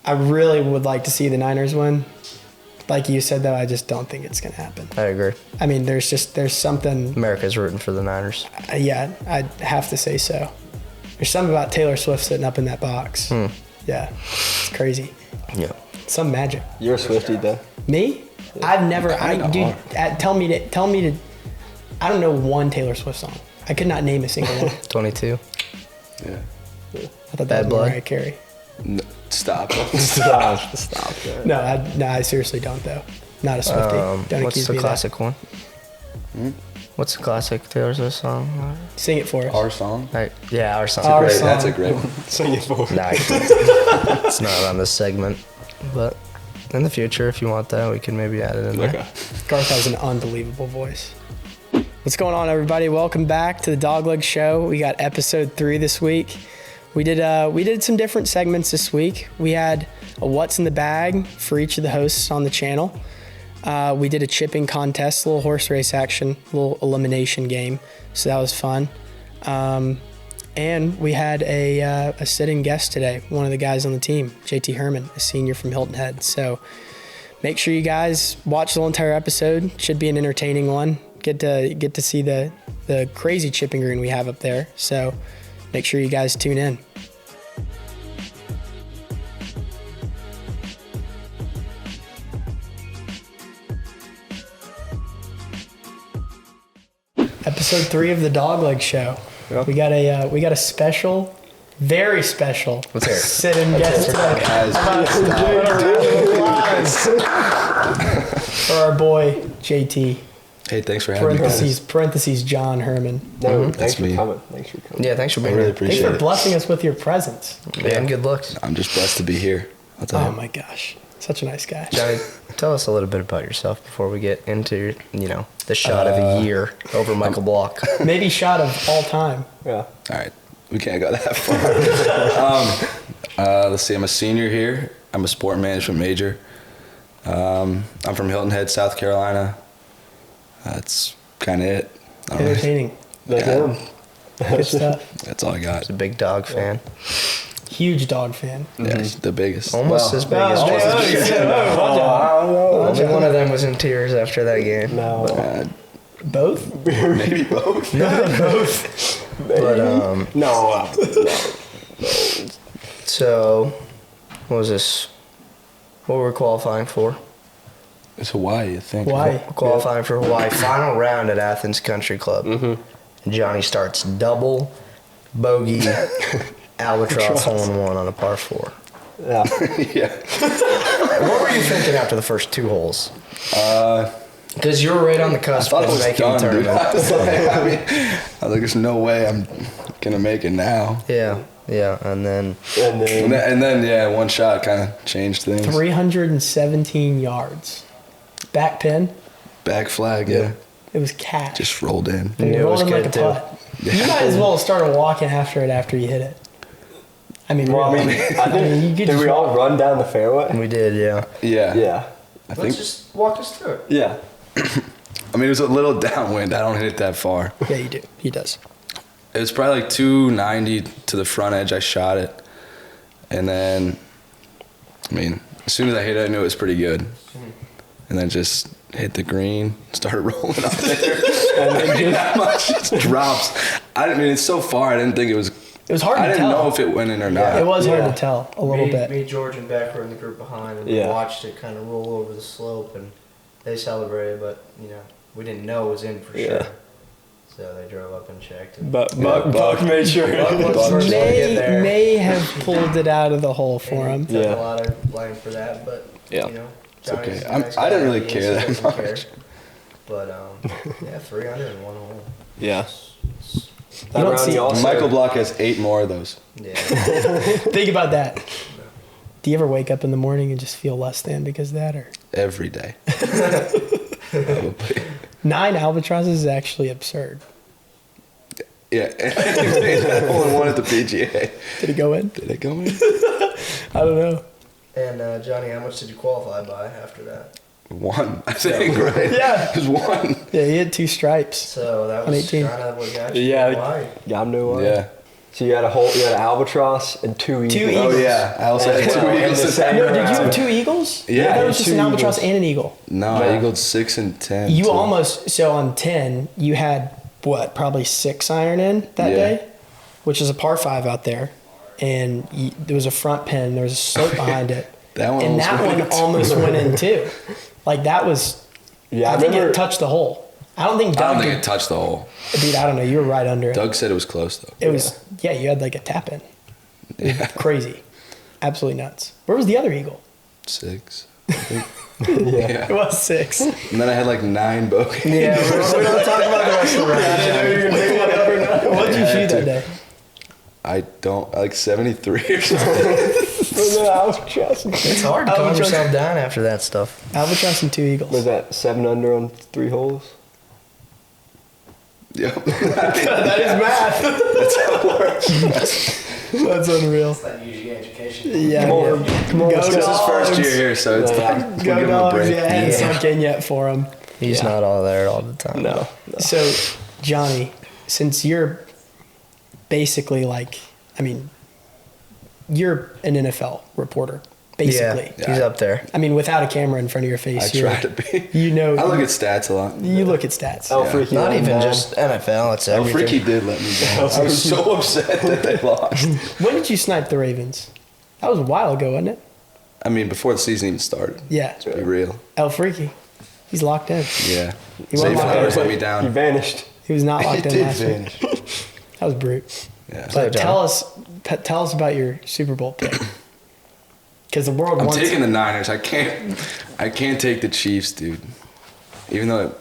I really would like to see the Niners win. Like you said, though, I just don't think it's going to happen. I agree. I mean, there's something. America's rooting for the Niners. Yeah, I'd have to say so. There's something about Taylor Swift sitting up in that box. Yeah, it's crazy. Yeah. Some magic. You're a Swiftie, though. Me? Yeah. I've never. Tell me to. I don't know one Taylor Swift song. I could not name a single one. 22. Yeah. I thought that was Mariah Carey. No, stop. Stop. No, I seriously don't though. Not a Swiftie. Don't what's accuse the me classic of that. one? What's the classic Taylor Swift song? Sing it for us. Our song? Yeah, our song. That's a great one. Sing it for us. Nah, it's not on this segment, but in the future, if you want that, we can maybe add it in there. Okay. Garth has an unbelievable voice. What's going on, everybody? Welcome back to the Dawg Leg Show. We got episode 3 this week. We did some different segments this week. We had a what's in the bag for each of the hosts on the channel. We did a chipping contest, a little horse race action, a little elimination game. So that was fun. And we had a sitting guest today, one of the guys on the team, JT Herman, a senior from Hilton Head. So make sure you guys watch the whole entire episode. Should be an entertaining one. Get to see the crazy chipping green we have up there. So make sure you guys tune in. Episode 3 of the Dawg Leg Show. Yep. We got a special, very special sit-in guest today. For our boy JT. Hey, thanks for having me. Parentheses John Herman. No, thanks for coming. Thanks for coming. Yeah, thanks for being here. I really appreciate it. Thanks for blessing us with your presence. Yeah, and good looks. I'm just blessed to be here. I'll tell you. Oh my gosh, such a nice guy. Johnny, tell us a little bit about yourself before we get into the shot of the year over Michael Block. Maybe shot of all time. Yeah. All right, we can't go that far. Let's see. I'm a senior here. I'm a sport management major. I'm from Hilton Head, South Carolina. That's kind of it. Entertaining. Yeah. Good stuff. That's all I got. He's a big dog fan. Huge dog fan. Yeah, he's the biggest. Almost as big as Jason. Only one of them was in tears after that game. No. Both? Maybe both. Both. But No. So, what was this? What were we qualifying for? It's Hawaii, I think. Why? Qualifying for Hawaii. Final round at Athens Country Club. Mm-hmm. Johnny starts double bogey albatross hole-in-one on a par 4. Yeah. Yeah. What were you thinking after the first 2 holes? Because you were right on the I cusp thought it of was making done, the dude. tournament. I was like, there's no way I'm gonna make it now. Yeah, and then And then, yeah, one shot kind of changed things. 317 yards. Back pin. Back flag, yeah. It was cash. Just rolled in. And It it was rolled in like good, a too. putt. You might as well have started walking after it after you hit it. I mean, Well, I really. mean, I think, you could did we just all run down the fairway? we did, yeah. Yeah. Yeah. I think. just walk us through it. Yeah. I mean, it was a little downwind. I don't hit it that far. Yeah, you do. He does. It was probably like 290 to the front edge. I shot it. And then, I mean, as soon as I hit it, I knew it was pretty good. And then just hit the green, started rolling up there. And then that much just drops. I mean, it's so far, I didn't think it was. It was hard to I didn't tell. know if it went in or not. It was Yeah. hard to tell a little bit. Me, George, and Beck were in the group behind, and Yeah. we watched it kind of roll over the slope, and they celebrated, but, we didn't know it was in for Yeah. sure. So they drove up and checked. And But Buck made sure. Buck was first to get there. May have pulled it out of the hole for him. Took Yeah. a lot of blame for that, but, Yeah. It's okay. Johnny's a nice I didn't guy. really He care is, that he doesn't much. care. But, 301 hole. Yeah. You That don't round see- you also. Michael Block has 8 more of those. Yeah. Think about that. Do you ever wake up in the morning and just feel less than because of that? Or Every day. Probably. 9 albatrosses is actually absurd. Yeah. I only one at the PGA. Did it go in? Did it go in? I don't know. And, Johnny, how much did you qualify by after that? 1, I think, right? Yeah. It was 1. Yeah, he had 2 stripes. So that On was 18. kind of what got you Yeah. to Hawaii. Yeah, I'm new. Yeah. So you had an albatross and 2 eagles. 2 eagles. Oh yeah, I also had Yeah. 2 In eagles. the same No, did you round. have 2 eagles? Yeah, I thought it I was had just an 2 albatross eagles. and an eagle. No, I eagled 6 and 10. You too. almost, so on 10, you had what, probably 6 iron in that Yeah. day, which is a par 5 out there. And there was a front pin, there was a slope behind it. That one and almost that went one in, too. almost went in too. Like that was, Yeah, I think remember- it touched the hole. I don't think I Doug don't think did- it touched the hole. Dude, I don't know. You were right under it. Doug said it was close though. It was, yeah, you had like a tap in. It was crazy. Absolutely nuts. Where was the other eagle? 6. It was 6. And then I had like 9 bogeys. Yeah, we don't talk about the rest of the round. What did you shoot that day? I don't like 73 or something. It's hard to calm Albatross. yourself down after that stuff. Albatross and 2 eagles. Was that 7 under on 3 holes? Yep. That is math. That's how it works. That's unreal. That UGA education. Yeah. Come on, yeah. come on. Go This is his first Dogs. year here, so it's Yeah. like we'll Go give him a Dogs. break. Yeah, it hadn't Yeah. sunk in yet for him. He's not all there all the time. No. So, Johnny, since you're basically like, I mean, you're an NFL reporter, basically. Yeah, he's up there. I mean, without a camera in front of your face, I you're- try to be. You know, I look at stats a lot. you look at stats. El Yeah. Freaky. Not won, even man. just NFL. It's El everything. Freaky did let me down. I was so upset that they lost. When did you snipe the Ravens? That was a while ago, wasn't it? I mean, before the season even started. Yeah. Let's be real. El Freaky. He's locked in. Yeah. He won Safe my Flowers let me He down. vanished. He was not locked It in did last vanish. week. That was brute. Yeah. But John. tell us about your Super Bowl pick. Because the world I'm wants taking the Niners. I can't take the Chiefs, dude. Even though it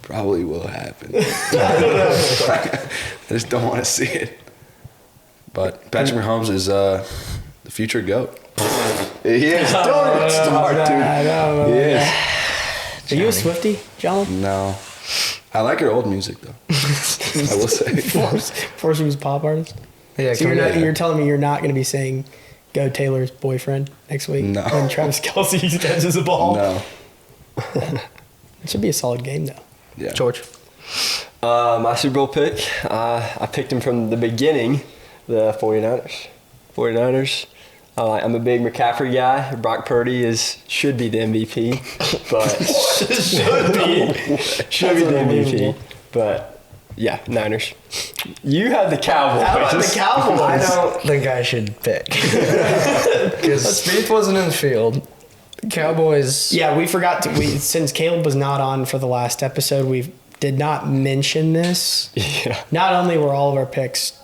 probably will happen. I just don't want to see it. But Patrick Mahomes is the future GOAT. He is. Don't even start, dude. I don't know. He is. Are you a Swiftie, John? No. I like your old music, though. I will say. Before she was a pop artist? Yeah, So you're telling me you're not going to be saying Go Taylor's Boyfriend next week No. when Travis Kelce catches the ball? No. It should be a solid game, though. Yeah. George. My Super Bowl pick, I picked him from the beginning, the 49ers. 49ers. I'm a big McCaffrey guy. Brock Purdy should be the MVP, but should be the MVP. But yeah, Niners. You have the Cowboys. How about the Cowboys? I don't think I should pick because Spieth wasn't in the field. Cowboys. Yeah, we forgot to. Since Caleb was not on for the last episode, we did not mention this. Yeah. Not only were all of our picks,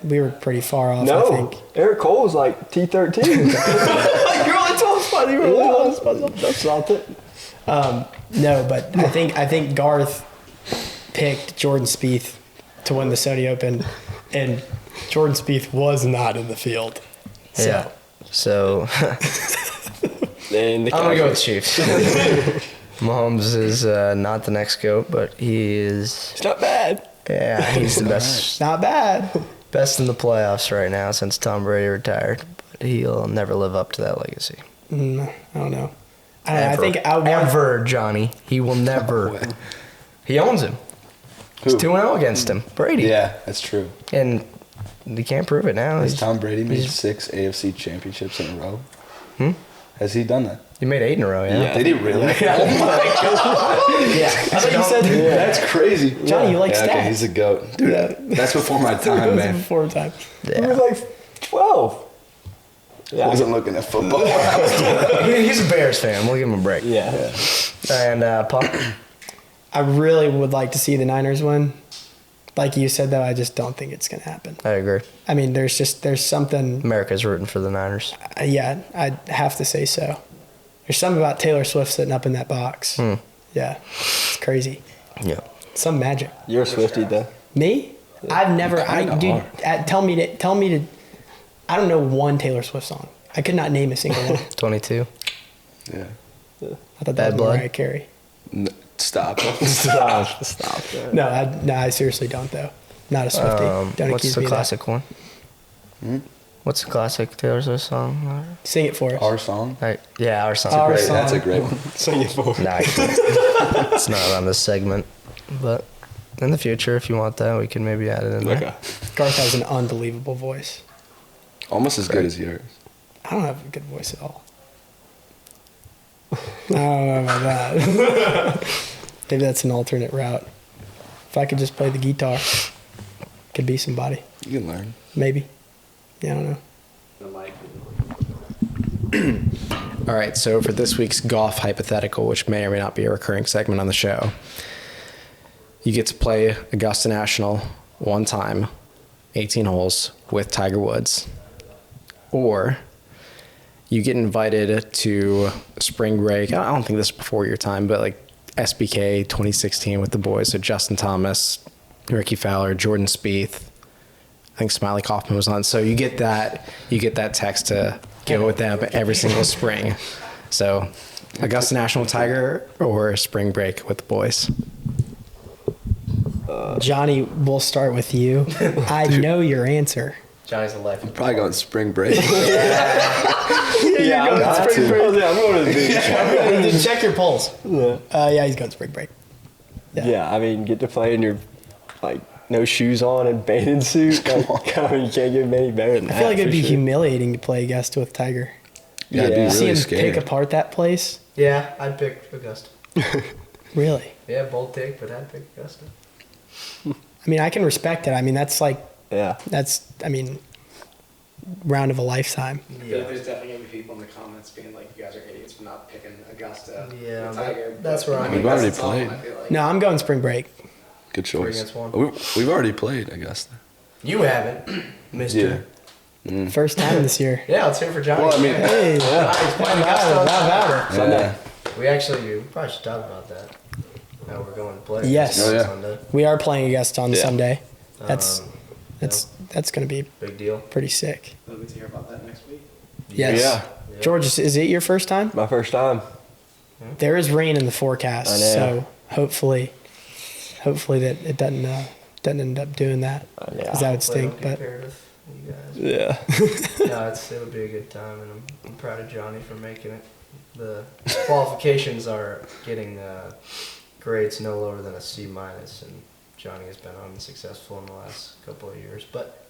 we were pretty far off. I No, think. Eric Cole was like T13. You're only 12 spots. You were only 12 spots. That's not it. No, but I think Garth picked Jordan Spieth to win the Saudi Open, and Jordan Spieth was not in the field. So. Yeah. So And the I'm gonna go with Cowboys. Chiefs. Mahomes is not the next GOAT, but he is. It's not bad. Yeah, he's the best. Not bad. Best in the playoffs right now since Tom Brady retired, but he'll never live up to that legacy. I don't know. I don't know. I Ever. think I want. Ever, Johnny. He will never. He owns him. He's Who? 2-0 against him. Brady. Yeah, that's true. And he can't prove it now. Has He's- Tom Brady made he's- 6 AFC championships in a row? Hmm? Has he done that? He made 8 in a row, yeah. Yeah. Did he really? Yeah. I thought you said, That's crazy. Johnny, you like yeah, stats. okay, he's a goat. Dude, Yeah. that's before my time, That was man. before time. He Yeah. was like 12. I Yeah. wasn't looking at football. He's a Bears fan. We'll give him a break. Yeah. And Pop. I really would like to see the Niners win. Like you said, though, I just don't think it's going to happen. I agree. I mean, there's something. America's rooting for the Niners. Yeah, I'd have to say so. There's something about Taylor Swift sitting up in that box. Hmm. Yeah, it's crazy. Yeah. Some magic. You're a Swiftie, though. Me? I've never. kinda Dude, are. tell me to. I don't know one Taylor Swift song. I could not name a single one. 22. yeah. I thought that Bad was Blood? Mariah Carey. Stop. Stop. No, I seriously don't though. Not a Swiftie. Don't What's accuse the me classic one? What's the classic Taylor Swift song? of that. Sing it for us. Our song? Yeah, our song. Our Great, song. that's a great one. Sing it for me. Nah, it's not on this segment, but in the future, if you want that, we can maybe add it in there. Okay. Garth has an unbelievable voice. Almost as good as yours. I don't have a good voice at all. I don't know about that. Maybe that's an alternate route. If I could just play the guitar, could be somebody. You can learn. Maybe. Yeah, I don't know. All right, so for this week's golf hypothetical, which may or may not be a recurring segment on the show, you get to play Augusta National one time, 18 holes, with Tiger Woods. Or you get invited to spring break. I don't think this is before your time, but like SBK 2016 with the boys. So Justin Thomas, Ricky Fowler, Jordan Spieth. I think Smiley Kaufman was on. So you get that text to go with them every single spring. So Augusta National Tiger or spring break with the boys. Johnny, we'll start with you. I know your answer. Johnny's a life. Probably going spring break. Yeah, I'm going to the beach. Check your pulse. Yeah. Yeah, he's going spring break. Yeah, I mean, get to play in your, like, no shoes on and bathing suit. Like, I mean, you can't get any better than that. I feel like it'd for be sure. humiliating to play Augusta with Tiger. Yeah, I'd Yeah. be See really him scared. pick apart that place? Yeah, I'd pick Augusta. Really? Yeah, bold take, but I'd pick Augusta. I mean, I can respect it. I mean, that's like, Yeah. round of a lifetime. Yeah. There's definitely gonna be people in the comments being like, "You guys are idiots for not picking Augusta." Yeah, or Tiger." that's where I'm- We've already that's the problem, played. I feel like. No, I'm going spring break. Good choice. against one. We've already played Augusta. You haven't, mister. First time this year. Yeah, let's hear it for Johnny. Well, I mean, Hey, He's playing how Augusta. about it? Sunday. We probably should talk about that. How we're going to play. Yes. Oh, yeah. Sunday. We are playing Augusta on Yeah. Sunday. That's going to be Big deal. pretty sick. We'll get to hear about that next week. Yes. Yeah. George, is it your first time? My first time. There is rain in the forecast, I know. so hopefully that it doesn't end up doing that. Because that would stink. But You guys. Yeah. No, it'll be a good time, and I'm proud of Johnny for making it. The qualifications are getting grades no lower than a C minus, and Johnny has been unsuccessful in the last couple of years, but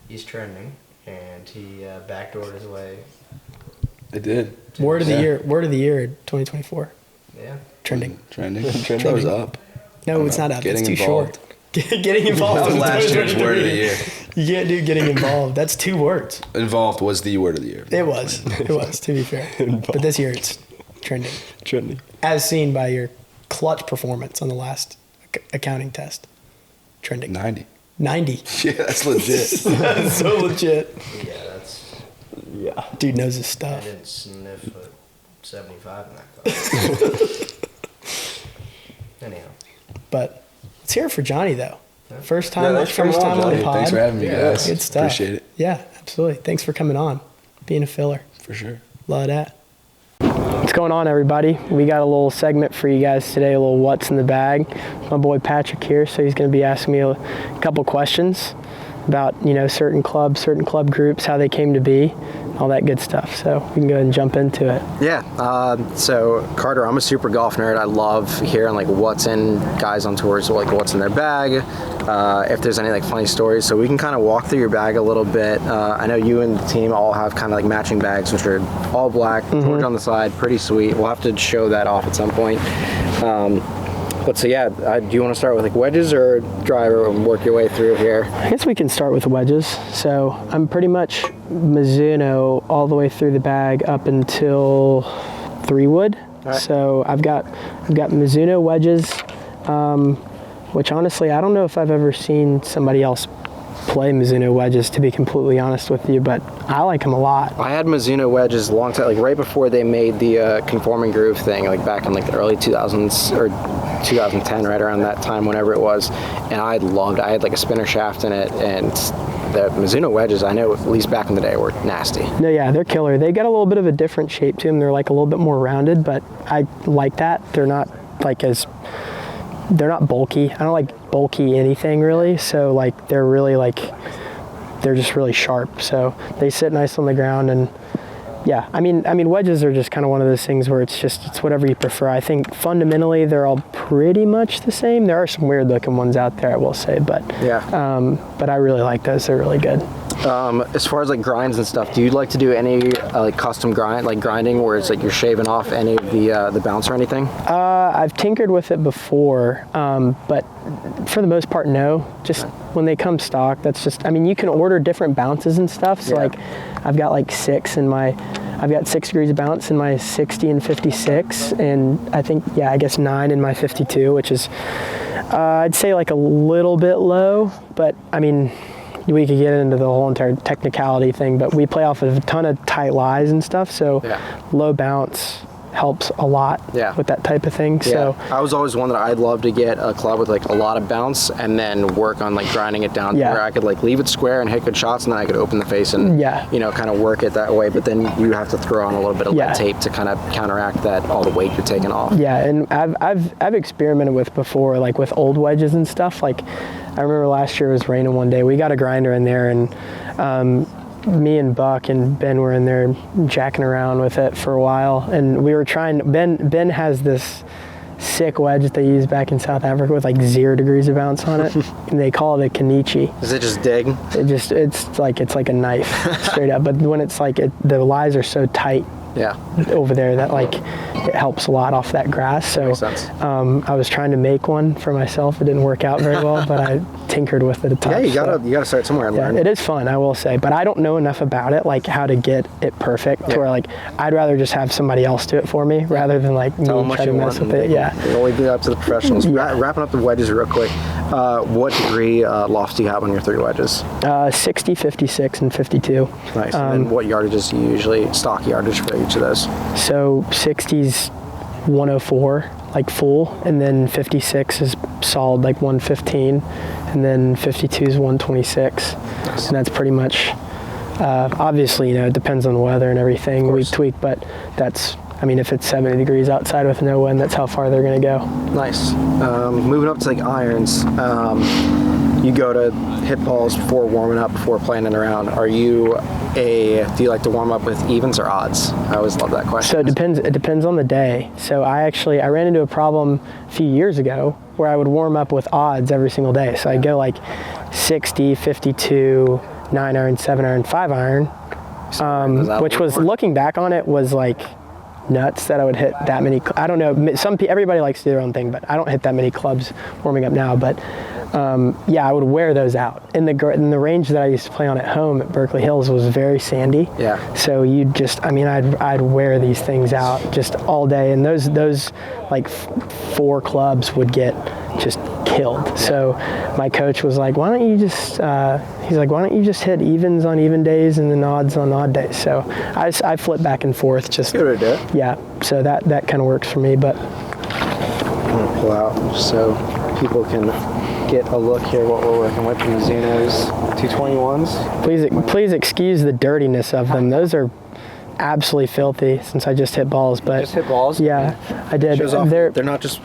he's trending, and he backdoored his way. It did. word of the Yeah. year 2024. Yeah. Trending. Trending. That was up. No, it's not up. Getting It's too involved. short. Getting involved. That was is last year's 2023. word of the year. You can't do getting involved. That's 2 words. Involved was the word of the year. It was, to be fair. But this year it's trending. Trending. As seen by your clutch performance on the last accounting test. Trending. 90. 90. Yeah, that's legit. That's so legit. Yeah, that's. Yeah. Dude knows his I stuff. didn't sniff a 75 in that class. Anyhow. But let's hear it for Johnny, though. First Yeah, time, thanks for coming on, on the Johnny. pod. Thanks for having me, Yeah, guys. Good stuff. Appreciate it. Yeah, absolutely. Thanks for coming on. Being a filler. For sure. Love that. What's going on, everybody? We got a little segment for you guys today, a little what's in the bag. My boy Patrick here, so he's going to be asking me a couple questions about, certain club groups, how they came to be, all that good stuff. So we can go ahead and jump into it. Yeah. So Carter, I'm a super golf nerd. I love hearing what's in guys on tours, what's in their bag. If there's any funny stories, so we can kind of walk through your bag a little bit. I know you and the team all have kind of matching bags, which are all black, George on the side, pretty sweet. We'll have to show that off at some point. But so yeah, do you want to start with wedges or driver and work your way through here? I guess we can start with wedges. So I'm pretty much Mizuno all the way through the bag up until 3-wood. Right. So I've got Mizuno wedges, which honestly I don't know if I've ever seen somebody else play Mizuno wedges, to be completely honest with you, but I like them a lot. I had Mizuno wedges a long time, right before they made the conforming groove thing, back in the early 2000s or 2010, right around that time, whenever it was. And I had a spinner shaft in it, and the Mizuno wedges, I know at least back in the day, were nasty. No, yeah, they're killer. They got a little bit of a different shape to them. They're a little bit more rounded, but I like that. They're not they're not bulky. I don't like bulky anything really. So they're really they're just really sharp. So they sit nice on the ground, and Yeah, I mean, wedges are just kind of one of those things where it's whatever you prefer. I think fundamentally they're all pretty much the same. There are some weird looking ones out there, I will say, but but I really like those. They're really good. As far as like grinds and stuff, do you like to do any like custom grinding where it's like you're shaving off any of the bounce or anything? I've tinkered with it before, but for the most part, no. Just when they come stock, that's just, I mean, you can order different bounces and stuff. So like I've got like 6 degrees of bounce in my 60 and 56, and I think, I guess 9 in my 52, which is, I'd say like a little bit low, but I mean, we could get into the whole entire technicality thing, but we play off of a ton of tight lies and stuff, so low bounce helps a lot with that type of thing. So I was always one that I'd love to get a club with like a lot of bounce and then work on like grinding it down to where I could like leave it square and hit good shots, and then I could open the face and kind of work it that way. But then you have to throw on a little bit of lead tape to kind of counteract that, all the weight you're taking off. And I've experimented with before, like with old wedges and stuff. Like I remember last year it was raining one day. We got a grinder in there, and me and Buck and Ben were in there jacking around with it for a while, and we were trying. Ben has this sick wedge that they use back in South Africa with like 0 degrees of bounce on it, and they call it a Kenichi. Does it just dig? It's like a knife straight up. But when it's like the lies are so tight over there that like it helps a lot off that grass. So makes sense. I was trying to make one for myself. It didn't work out very well, but I tinkered with it a ton. You gotta start somewhere and learn. It is fun, I will say, but I don't know enough about it, like how to get it perfect to where like I'd rather just have somebody else do it for me rather than like me try to mess with it. We'll leave it up to the professionals. Wrapping up the wedges real quick. What degree lofts do you have on your 3 wedges? 60, 56, and 52. Nice. And then what yardages do you usually, stock yardage for each of those? So 60's 104, like full, and then 56 is solid, like 115, and then 52 is 126. Nice. And that's pretty much, obviously, it depends on the weather and everything. We tweak, but that's, I mean, if it's 70 degrees outside with no wind, that's how far they're going to go. Nice. Moving up to like irons, you go to hit balls before warming up, before playing it around. Do you like to warm up with evens or odds? I always love that question. So it depends on the day. So I ran into a problem a few years ago where I would warm up with odds every single day. So I'd go like 60, 52, 9 iron, 7 iron, 5 iron, which was, looking back on it, was like nuts that I would hit that many. I don't know, everybody likes to do their own thing, but I don't hit that many clubs warming up now. But I would wear those out. In the range that I used to play on at home at Berkeley Hills was very sandy. So you'd just, I'd wear these things out just all day, and those like 4 clubs would get just killed. So my coach was like, why don't you just hit evens on even days and then odds on odd days? So I flip back and forth. Just good idea. Yeah. So that kind of works for me. But I'm gonna pull out so people can get a look here what we're working with. The Mizuno's 221s. Please excuse the dirtiness of them. Those are absolutely filthy since I just hit balls. But just hit balls? Yeah, I did. They're not just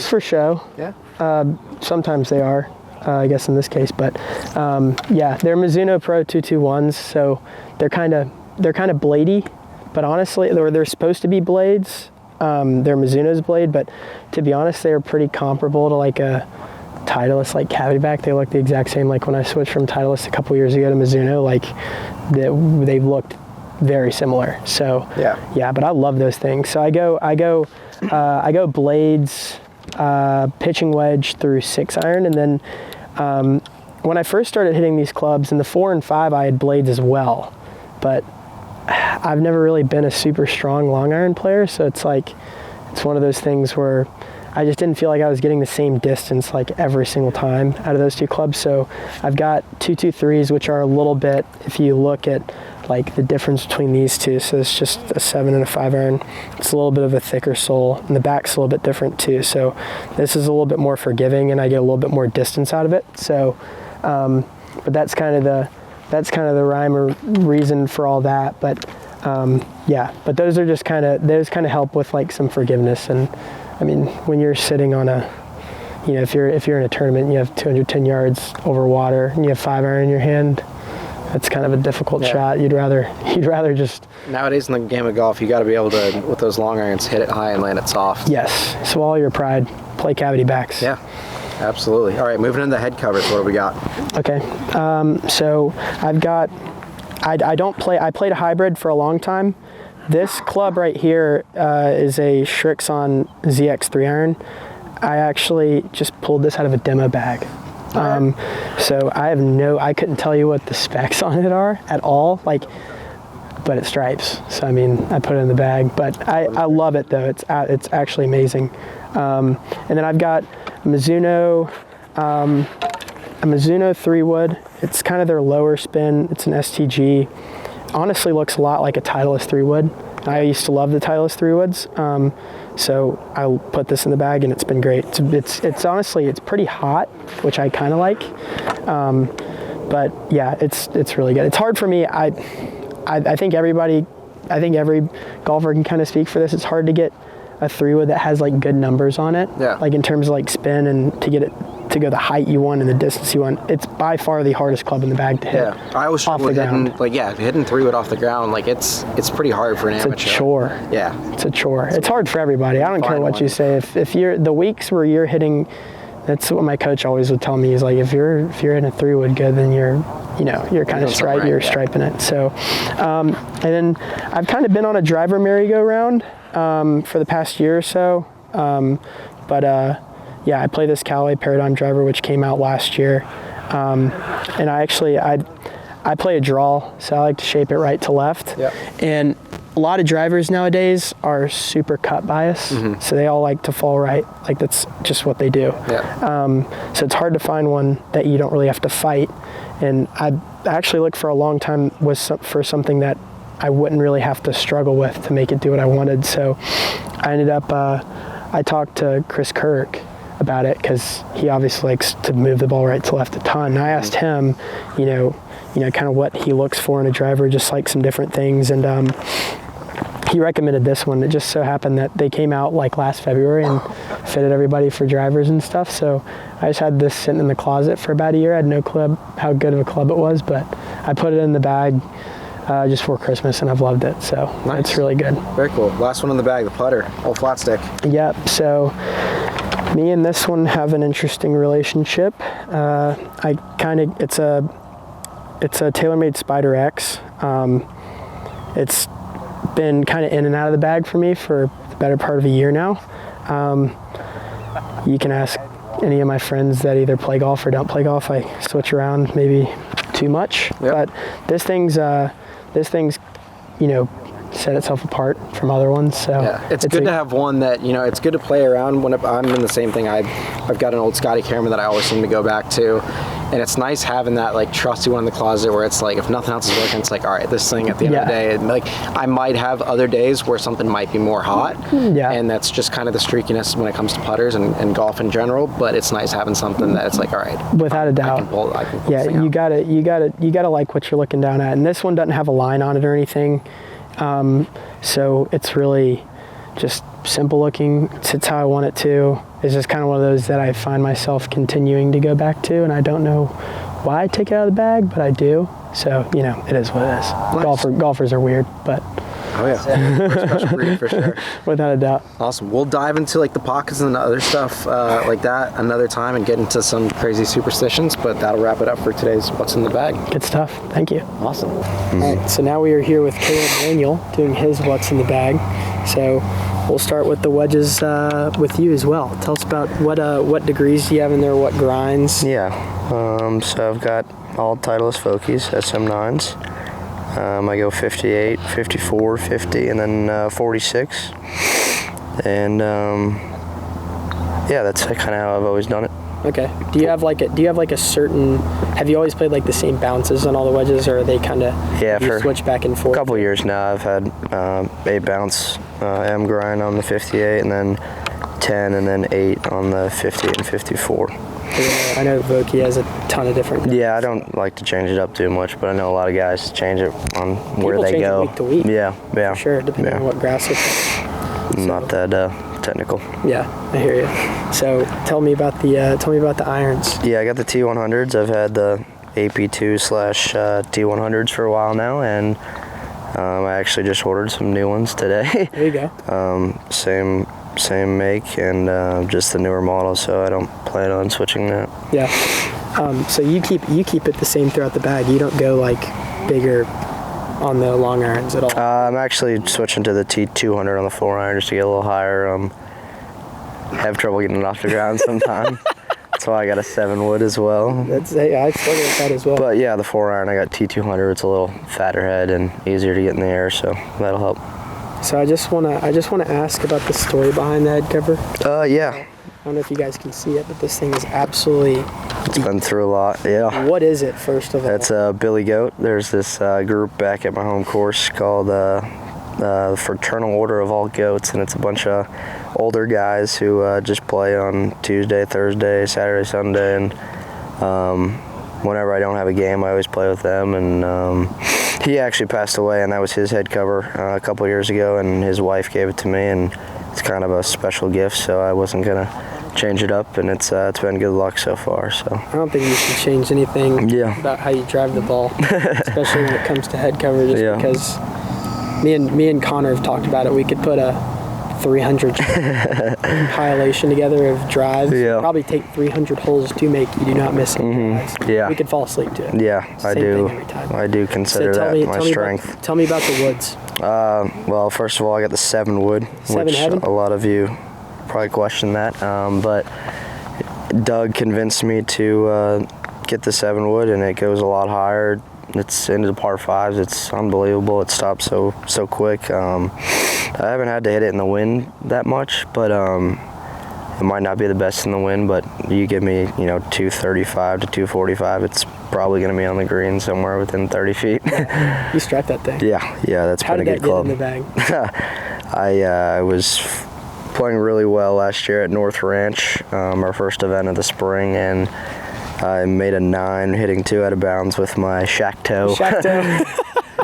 for show. Yeah. Sometimes they are, I guess in this case, but they're Mizuno Pro 221s, so they're kind of bladey, but honestly, they're supposed to be blades. They're Mizuno's blade, but to be honest, they are pretty comparable to like a Titleist, like cavity back. They look the exact same. Like when I switched from Titleist a couple years ago to Mizuno, like they looked very similar. So but I love those things. So I go blades, pitching wedge through 6 iron, and then when I first started hitting these clubs in the 4 and 5, I had blades as well, but I've never really been a super strong long iron player, so it's one of those things where I just didn't feel like I was getting the same distance like every single time out of those 2 clubs. So I've got 223s, which are a little bit, if you look at like the difference between these 2, so it's just a 7 and a 5 iron. It's a little bit of a thicker sole, and the back's a little bit different too. So this is a little bit more forgiving, and I get a little bit more distance out of it. So, but that's kind of the rhyme or reason for all that. But but those are just those help with like some forgiveness. And I mean, when you're sitting on if you're in a tournament and you have 210 yards over water and you have 5 iron in your hand, it's kind of a difficult Yeah. shot. You'd rather just Nowadays in the game of golf, you got to be able to, with those long irons, hit it high and land it soft. yes, swallow your pride, play cavity backs. Yeah, absolutely. All right, moving into the head covers. What do we got? Okay, so I've got. I played a hybrid for a long time. This club right here is a Srixon ZX3 iron. I actually just pulled this out of a demo bag. So I couldn't tell you what the specs on it are at all, but it stripes. So I mean, I put it in the bag, but I love it though. It's actually amazing. And then I've got a Mizuno 3-wood. It's kind of their lower spin. It's an STG. Honestly looks a lot like a Titleist 3-wood. I used to love the Titleist 3-woods. So I put this in the bag and it's been great. It's honestly, it's pretty hot, which I kind of like. But yeah, it's really good. It's hard for me. I think every golfer can kind of speak for this. It's hard to get a 3-wood that has like good numbers on it. Yeah. Like in terms of like spin and to get it to go the height you want and the distance you want. It's by far the hardest club in the bag to hit. Yeah, I always struggle off with the hitting, ground. hitting 3-wood off the ground. Like it's pretty hard for an amateur. It's a chore. Yeah. It's a chore. It's hard for everybody. I don't care what you say. If you're the weeks where you're hitting, that's what my coach always would tell me. Is like if you're hitting a 3-wood good, then you're kind of striping it. So, and then I've kind of been on a driver merry-go-round for the past year or so. Yeah, I play this Callaway Paradigm driver, which came out last year. And I play a draw, so I like to shape it right to left. Yep. And a lot of drivers nowadays are super cut bias, so they all like to fall right. Like that's just what they do. Yeah. So it's hard to find one that you don't really have to fight. And I actually looked for a long time for something that I wouldn't really have to struggle with to make it do what I wanted. So I ended up, I talked to Chris Kirk about it because he obviously likes to move the ball right to left a ton. And I asked him, kind of what he looks for in a driver, just like some different things. And he recommended this one. It just so happened that they came out like last February and fitted everybody for drivers and stuff. So I just had this sitting in the closet for about a year. I had no clue how good of a club it was, but I put it in the bag just for Christmas, and I've loved it. So Nice. It's really good. Very cool. Last one in the bag, the putter, old flat stick. Yep. So me and this one have an interesting relationship. It's a TaylorMade Spider X. It's been kind of in and out of the bag for me for the better part of a year now. You can ask any of my friends that either play golf or don't play golf. I switch around maybe too much, but this thing's set itself apart from other ones. So yeah, it's good to have one that, it's good to play around when I'm in the same thing. I've got an old Scotty camera that I always seem to go back to. And it's nice having that like trusty one in the closet where it's like, if nothing else is working, it's like, all right, this thing at the end of the day, and like I might have other days where something might be more hot. Yeah. And that's just kind of the streakiness when it comes to putters and golf in general. But it's nice having something that it's like, all right, without a doubt. I can pull yeah, this thing you gotta like what you're looking down at. And this one doesn't have a line on it or anything. So it's really just simple looking. It's how I want it to. It's just kind of one of those that I find myself continuing to go back to, and I don't know why I take it out of the bag, but I do. So, it is what it is. Nice. Golfers are weird, but Oh yeah, we're a special breed for sure. Without a doubt. Awesome. We'll dive into like the pockets and other stuff like that another time and get into some crazy superstitions, but that'll wrap it up for today's What's in the Bag. Good stuff. Thank you. Awesome. All right, so now we are here with Caleb Daniel doing his What's in the Bag. So we'll start with the wedges with you as well. Tell us about what degrees do you have in there, what grinds? Yeah, so I've got all Titleist Fokies, SM9s. I go 58, 54, 50, and then 46. And yeah, that's kind of how I've always done it. Okay. Do you have like a certain? Have you always played like the same bounces on all the wedges, or are they kind of for switch back and forth? A couple years now, I've had 8 bounce M grind on the 58, and then 10, and then 8 on the 50 and 54. I know Vokey has a ton of different guys. Yeah, I don't like to change it up too much, but I know a lot of guys change it on where People they change go. it week to week. Yeah. For sure, depending on what grass it's I'm not that technical. Yeah, I hear you. So tell me about the irons. Yeah, I got the T100s. I've had the AP2/T100s for a while now, and I actually just ordered some new ones today. There you go. Same make and just the newer model, so I don't plan on switching that. Yeah. So you keep it the same throughout the bag. You don't go like bigger on the long irons at all. I'm actually switching to the T200 on the 4-iron just to get a little higher. Have trouble getting it off the ground sometimes. That's why I got a 7-wood as well. I struggle with that as well. But yeah, the 4-iron, I got T200. It's a little fatter head and easier to get in the air, so that'll help. So I just wanna ask about the story behind the head cover. Yeah. I don't know if you guys can see it, but this thing is absolutely. It's been through a lot, yeah. What is it, first of all? That's a Billy Goat. There's this group back at my home course called the Fraternal Order of All Goats, and it's a bunch of older guys who just play on Tuesday, Thursday, Saturday, Sunday, and whenever I don't have a game, I always play with them. And he actually passed away, and that was his head cover a couple years ago, and his wife gave it to me, and it's kind of a special gift, so I wasn't gonna change it up, and it's been good luck so far. So I don't think you should change anything about how you drive the ball, especially when it comes to head cover, just because me and Connor have talked about it. We could put a 300 compilation together of drives. Yeah. Probably take 300 holes to make you do not miss any drives. Yeah. We could fall asleep to it. Yeah, Same thing every time. I do consider that my strength. Tell me about the woods. Well, first of all, I got the 7-wood, which Heaven? a lot of you probably question that, but Doug convinced me to get the 7-wood, and it goes a lot higher. It's into the par 5s. It's unbelievable. It stops so quick. I haven't had to hit it in the wind that much, but it might not be the best in the wind, but you give me 235 to 245, it's probably going to be on the green somewhere within 30 feet. You striped that thing. Yeah, that's been a good club. How did that get in the bag? I was playing really well last year at North Ranch, our first event of the spring, and I made a 9 hitting 2 out of bounds with my shack toe. Shack toe.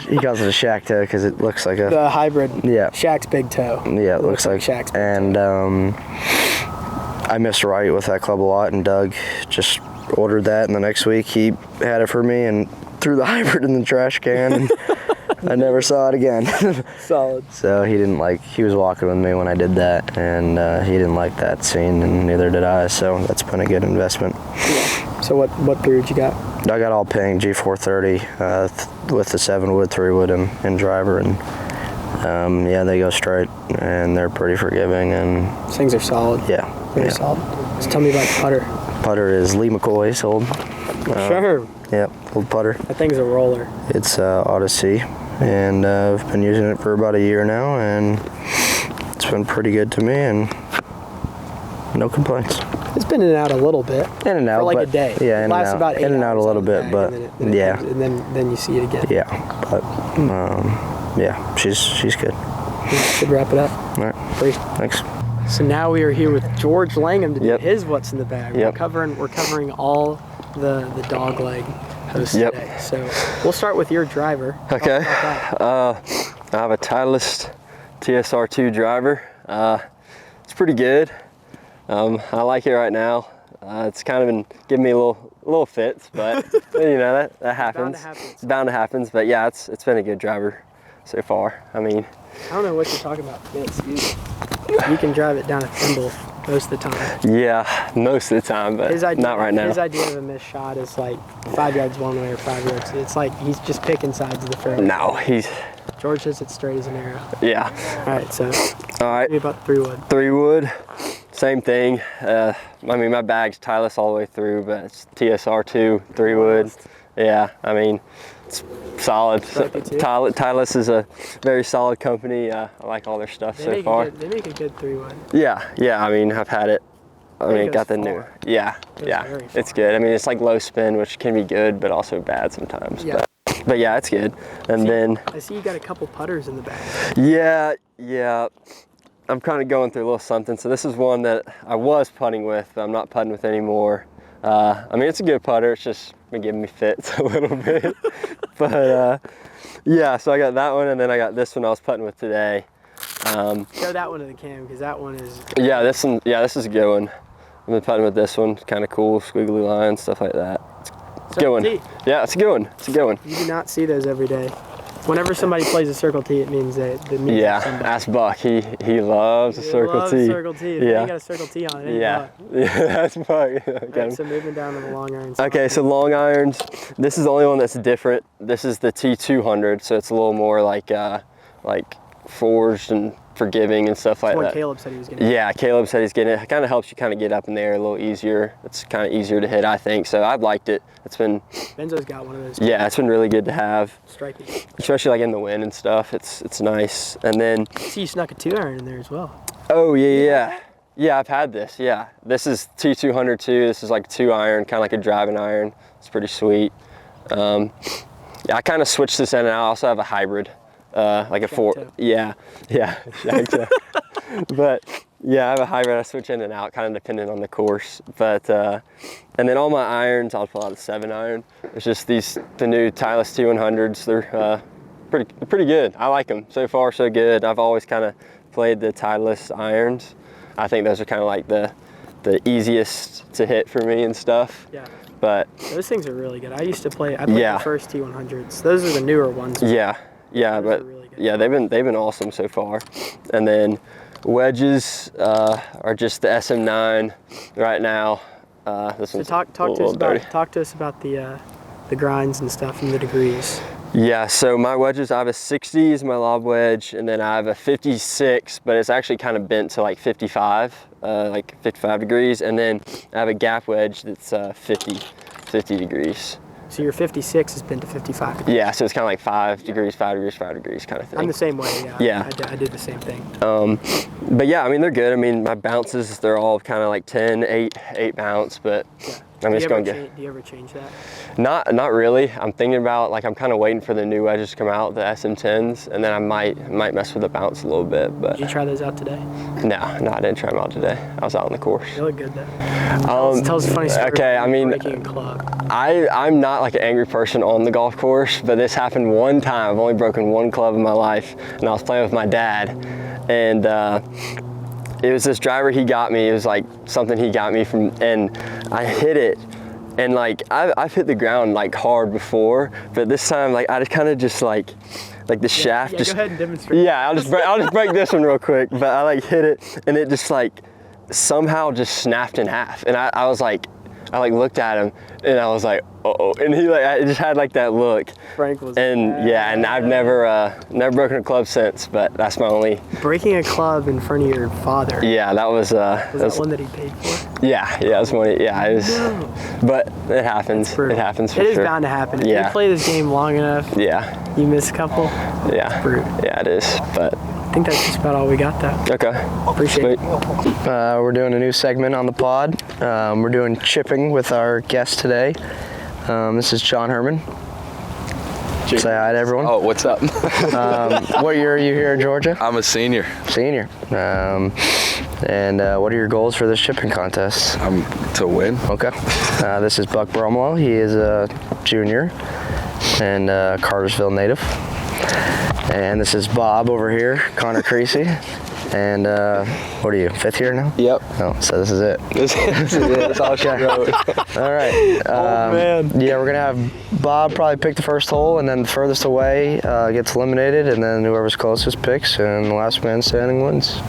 He calls it a shack toe because it looks like the hybrid. Yeah. Shack's big toe. Yeah, it looks like Shack's big and I missed right with that club a lot, and Doug just ordered that, and the next week he had it for me and threw the hybrid in the trash can, and I never saw it again. Solid. So he was walking with me when I did that, and he didn't like that scene, and neither did I, so that's been a good investment. Yeah. So what 3-wood you got? I got all ping G430 with the 7-wood, 3-wood, and driver, and they go straight, and they're pretty forgiving, and These things are solid. yeah. Very solid. So tell me about the putter. Putter is Lee McCoy's old. Sure. Yep, old putter. That thing's a roller. It's Odyssey, and I've been using it for about a year now, and it's been pretty good to me, and no complaints. It's been in and out a little bit. In and out, for like but a day. Yeah, it lasts about 8 in and out a hours little on the bit, bag, but and then you see it again. Yeah, but she's good. Should wrap it up. All right, thanks. So now we are here with George Langham to do Yep. his What's in the Bag. Yep. We're covering all the Dawg Leg hosts today. So we'll start with your driver. Okay. Talk about that. I have a Titleist TSR2 driver. It's pretty good. I like it right now. It's kind of been giving me a little fits, but that happens. It's bound to happen. But yeah, it's been a good driver so far. I mean, I don't know what you're talking about fits. You can drive it down a thimble most of the time. yeah, most of the time, but not right now. His idea of a missed shot is like 5 yards one way or 5 yards. It's like he's just picking sides of the fairway. No, George hits it straight as an arrow. yeah. All right, so All right. maybe about 3-wood. 3-wood, same thing. I mean, my bag's Titleist all the way through, but it's TSR2, 3-wood. Yeah, I mean, it's solid. Titleist is a very solid company. I like all their stuff so far. They make a good 3-wood. Yeah, I mean, I've had it. I mean, got the new. Yeah, it's good. I mean, it's like low spin, which can be good, but also bad sometimes. Yeah. But yeah, it's good. And then I see you got a couple putters in the bag. yeah. I'm kind of going through a little something. So this is one that I was putting with, but I'm not putting with anymore. I mean, it's a good putter. It's just been giving me fits a little bit. But yeah, so I got that one, and then I got this one I was putting with today. Show that one to the cam, because that one is. Yeah, this is a good one. I've been putting with this one. Kind of cool, squiggly lines, stuff like that. Good one. Tee. Yeah, it's a good one. It's a good one. You do not see those every day. Whenever somebody plays a circle tee, it means that Yeah, that's Buck. He loves a circle tee. Circle tee. If Yeah. you got a circle tee on it, ain't Yeah, Buck. yeah, that's Buck. Alright, so moving down to the long irons. Okay, so long irons. This is the only one that's different. This is the T200, so it's a little more like forged and forgiving and stuff like What that. Caleb said he was getting. Yeah, Caleb said he's getting it. It kind of helps you kind of get up in there a little easier. It's kind of easier to hit, I think. So I've liked it. It's been, Benzo's got one of those. yeah, it's been really good to have, Striking. especially like in the wind and stuff. It's nice. And then, I see you snuck a 2-iron in there as well. oh yeah, I've had this. Yeah, this is T200 too. This is like 2-iron, kind of like a driving iron. It's pretty sweet. Yeah, I kind of switched this in and out. I also have a hybrid. Like a 4, yeah, but yeah, I have a hybrid. I switch in and out, kind of depending on the course. But and then all my irons, I'll pull out a 7-iron. It's just the new Titleist T100s. They're pretty good. I like them. So far, so good. I've always kind of played the Titleist irons. I think those are kind of like the easiest to hit for me and stuff. Yeah. But those things are really good. I played the first T100s. Those are the newer ones. Yeah, but really yeah, they've been awesome so far. And then wedges are just the SM9 right now. This So one's talk to us about the grinds and stuff and the degrees. Yeah, so my wedges, I have a 60 is my lob wedge, and then I have a 56, but it's actually kind of bent to like 55 degrees, and then I have a gap wedge that's 50 degrees. So your 56 has been to 55 degrees. Yeah, so it's kind of like 5 degrees, 5 degrees, 5 degrees kind of thing. I'm the same way, yeah. Yeah. I did the same thing. But yeah, I mean, they're good. I mean, my bounces, they're all kind of like 10, 8 bounce, but Yeah. I mean, it's going to Do you ever change that? Not really. I'm thinking about, like, I'm kind of waiting for the new wedges to come out, the SM10s, and then I might mess with the bounce a little bit. But Did you try those out today? No, I didn't try them out today. I was out on the course. They look good though. Tell us a funny story. Okay, I mean, breaking a club. I'm not like an angry person on the golf course, but this happened one time. I've only broken one club in my life, and I was playing with my dad, and it was this driver he got me. It was like something he got me from, and I hit it, and like I've hit the ground like hard before, but this time like I just kind of just like the shaft. Yeah, just, go ahead and demonstrate. Yeah, I'll just break this one real quick. But I like hit it, and it just like somehow just snapped in half, and I was like, I looked at him, and I was like, uh-oh, and he I just had like that look. Frank was. And yeah, and I've never broken a club since, but that's my only. Breaking a club in front of your father. Yeah, that was. Was that one that he paid for? Yeah, it was one. Yeah, it was. No. But it happens. It happens for sure. It is bound to happen. If you play this game long enough. Yeah. You miss a couple. Yeah. Brute. Yeah, it is. But. I think that's just about all we got though. Okay. Appreciate it. We're doing a new segment on the pod. We're doing chipping with our guest today. This is John Herman. Say hi to everyone. Oh, what's up? What year are you here in Georgia? I'm a senior. Senior. And what are your goals for this chipping contest? To win. Okay. This is Buck Brumlow. He is a junior and Cartersville native. And this is Bob over here, Connor Creasy. And what are you, 5th year now? Yep. Oh, so this is it. This is it. That's all she wrote. All right. Oh, man. Yeah, we're going to have Bob probably pick the first hole, and then the furthest away gets eliminated, and then whoever's closest picks, and the last man standing wins.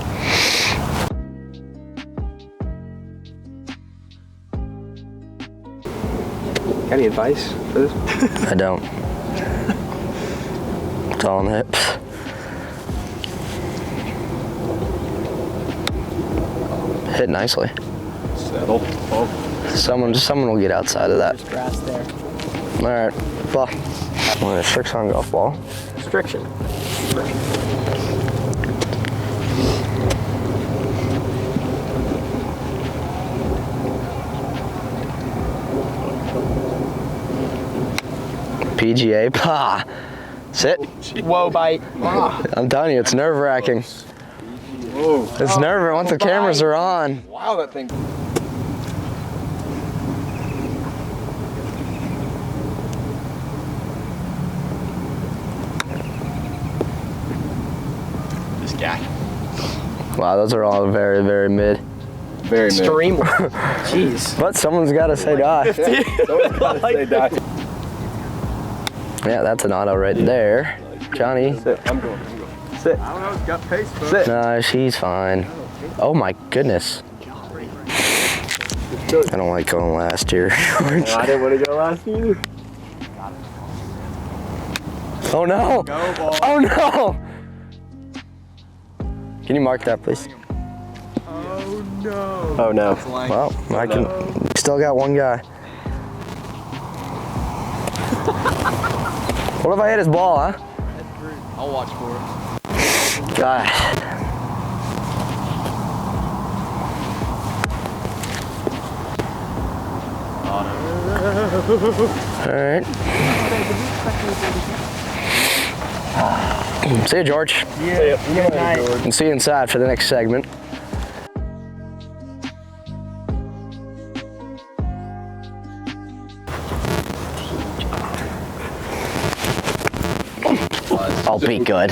Any advice for this? I don't. It's all on the hips. Hit nicely. Settle. Oh. Someone will get outside of that. There's grass there. All right, ball. Want a Strixon golf ball? Restriction. PGA, pa. Sit. Whoa, bite. I'm telling you, it's nerve-wracking. It's nerve-wracking once the cameras are on. Wow, that thing. This guy. Wow, those are all very, very mid. Very mid. Extreme. Jeez. But someone's got to say die. Someone's got to say die. Yeah, that's an auto right there. Johnny. Sit. I'm going. Sit. I don't know. It's got pace, bro. Sit. No, she's fine. Oh my goodness. I don't like going last here. I didn't want to go last either. Oh no! Go, ball. Oh no! Can you mark that, please? Oh no. Oh no. Well, I can. Still got one guy. What if I hit his ball, huh? I'll watch for it. God. All right. See you, George. Yeah. Good night. And see you inside for the next segment. I'll be good.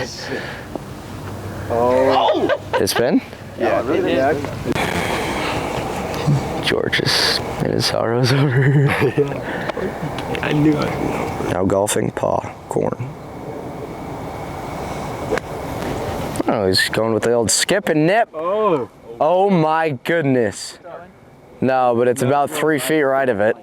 Oh. It's been? Yeah. George is in his sorrows over. I knew it. Now golfing, paw, corn. Oh, he's going with the old skip and nip. Oh. Oh my goodness. No, but it's about 3 feet right of it.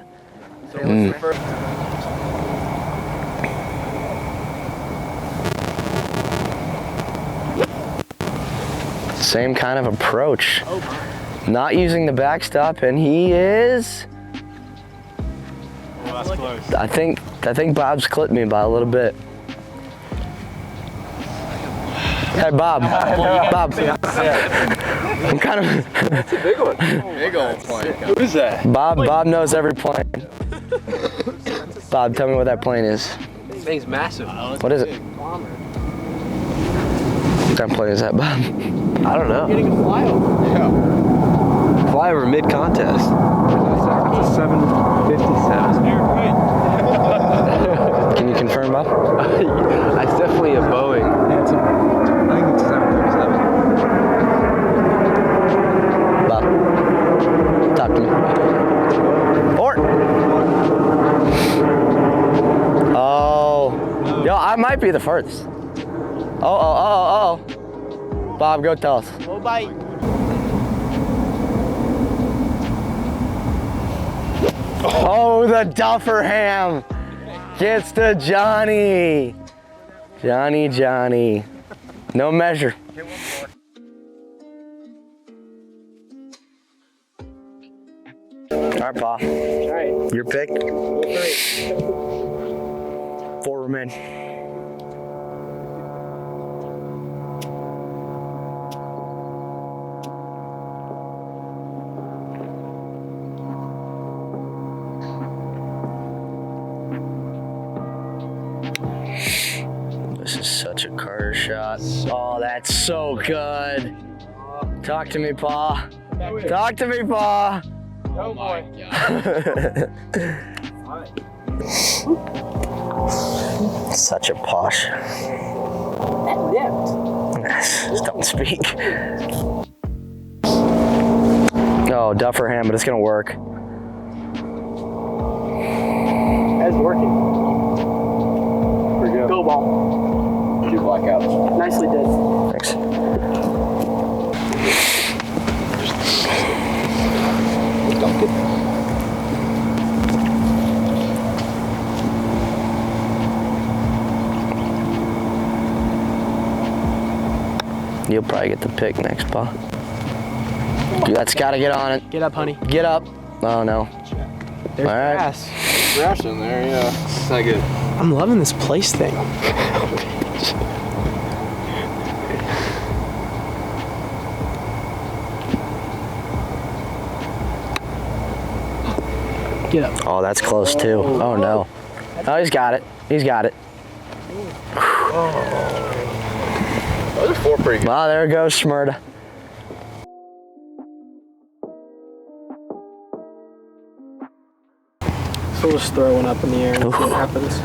Same kind of approach. Not using the backstop, and he is. Well, that's close. I think Bob's clipped me by a little bit. Hey Bob. Bob. I'm kind of. That's a big one. Big old plane. Who is that? Bob knows every plane. Bob, tell me what that plane is. This thing's massive. What is it? What kind of plane is that, Bob? I don't know. Getting a flyover. Yeah. Flyover mid contest. It's a 757. Can you confirm, Bob? That's definitely a Boeing. Yeah, I think it's a 737. Bob, talk to me. Or. Oh. Yo, I might be the furthest. Oh. Bob, go tell us. Low bite. Oh, the Duffer Ham gets to Johnny. Johnny. No measure. All right, Pa. All right. Your pick. Great. 4 remain. This is such a Carter shot. Oh, that's so good. Talk to me, Pa. Talk to me, Pa. Oh my God. Such a posh. Just don't speak. Oh, Duffer Ham, but it's gonna work. That's working. Pretty good. Go ball. 2 blackouts. Nicely did. Thanks. Dunk it. You'll probably get the pick next, Pa. That's gotta get on it. Get up, honey. Get up. Oh no. There's All right. grass. Grass in there, yeah. It's not good. I'm loving this place thing. Get up. Oh, that's close too. Oh no. Oh, he's got it. He's got it. Those are 4 pretty good. Wow, there goes Smyrda. So we'll just throw one up in the air and see what happens.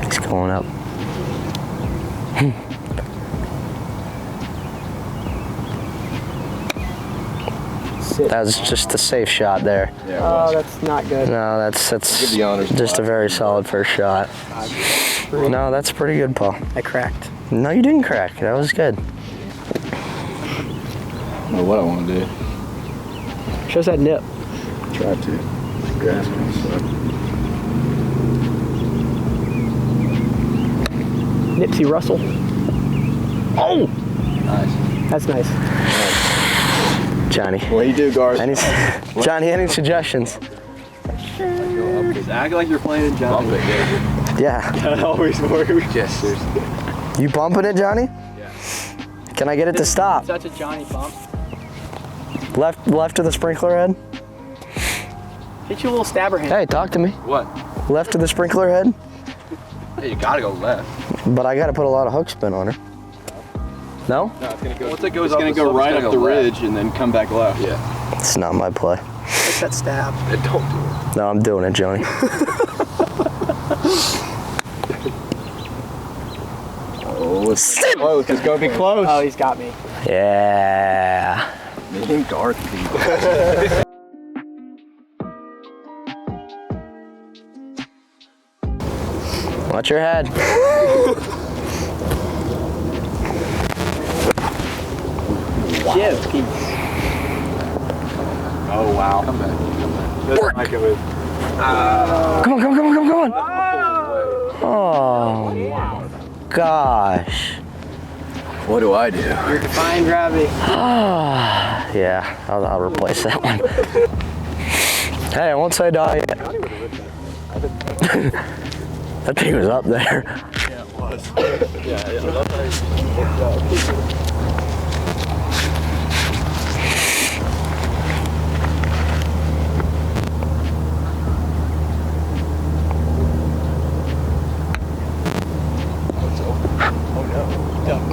He's going up. That was just a safe shot there. Oh, that's not good. No, that's just a very solid first shot. No, that's pretty good, Paul. I cracked. No, you didn't crack. That was good. I don't know what I want to do. Shows that nip. Try to. Grass gonna suck. Nipsey Russell. Oh! Nice. That's nice. Johnny. What do you do, Garth? Johnny, any suggestions? Act like you're playing Johnny. Bump it, dude. Yeah. That always works. Yes, seriously. You bumping it, Johnny? Yeah. Can I get it to stop? Such a Johnny bump. Left of the sprinkler head? Hit you a little stabber hand. Hey, talk to me. What? Left of the sprinkler head? Hey, you gotta go left. But I gotta put a lot of hook spin on her. No? No, it's gonna go. Once it goes, it's gonna go right up the ridge and then come back left. Yeah. It's not my play. Hit that stab. Don't do it. No, I'm doing it, Johnny. Oh, it's close. It's gonna be close. Oh, he's got me. Yeah. Me and Garth. Watch your head. Yeah, Pete. Oh wow. Come back. Work. Like it was. Come on. Oh, gosh. What do I do? You're defying gravity. Yeah, I'll replace that one. Hey, I won't say die yet. That thing was up there. Yeah, it was. yeah.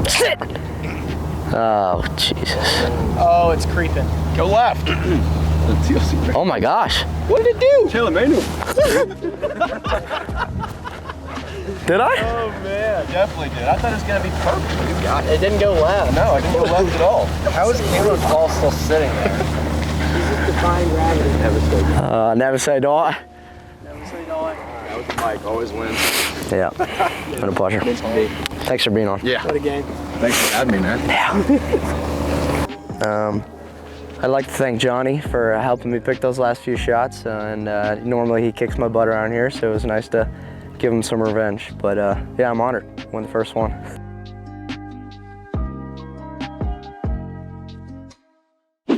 Sit! Oh, Jesus. Oh, it's creeping. Go left. Oh my gosh. What did it do? Taylor Manuel. Did I? Oh man, definitely did. I thought it was gonna be perfect. You got it. It didn't go left. No, I didn't go left at all. How is Caleb's ball still sitting there? Defying gravity. Never say die. Never say die. That was Mike. Always wins. Yeah. Been a pleasure. Thanks for being on. Yeah. What a game. Thanks for having me, man. I'd like to thank Johnny for helping me pick those last few shots. Normally he kicks my butt around here, so it was nice to give him some revenge. But yeah, I'm honored. Won the first one.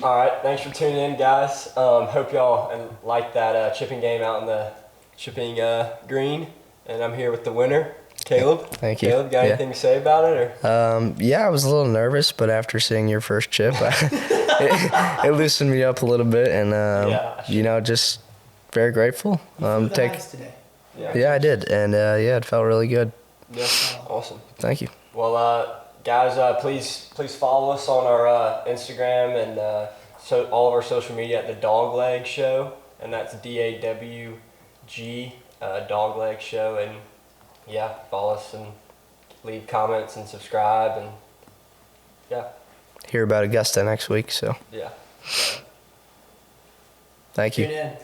All right, thanks for tuning in, guys. Hope y'all liked that chipping game out in the chipping green. And I'm here with the winner, Caleb. Thank you. Caleb, got Yeah. anything to say about it? Or? Yeah, I was a little nervous, but after seeing your first chip, it loosened me up a little bit, and just very grateful. Today. Yeah, I did, and it felt really good. Yeah, awesome. Thank you. Well, guys, please follow us on our Instagram and all of our social media at the Dawg Leg Show, and that's DAWG, Dawg Leg Show, and yeah, follow us and leave comments and subscribe, and yeah. Hear about Augusta next week, so Yeah. thank you. Tune in.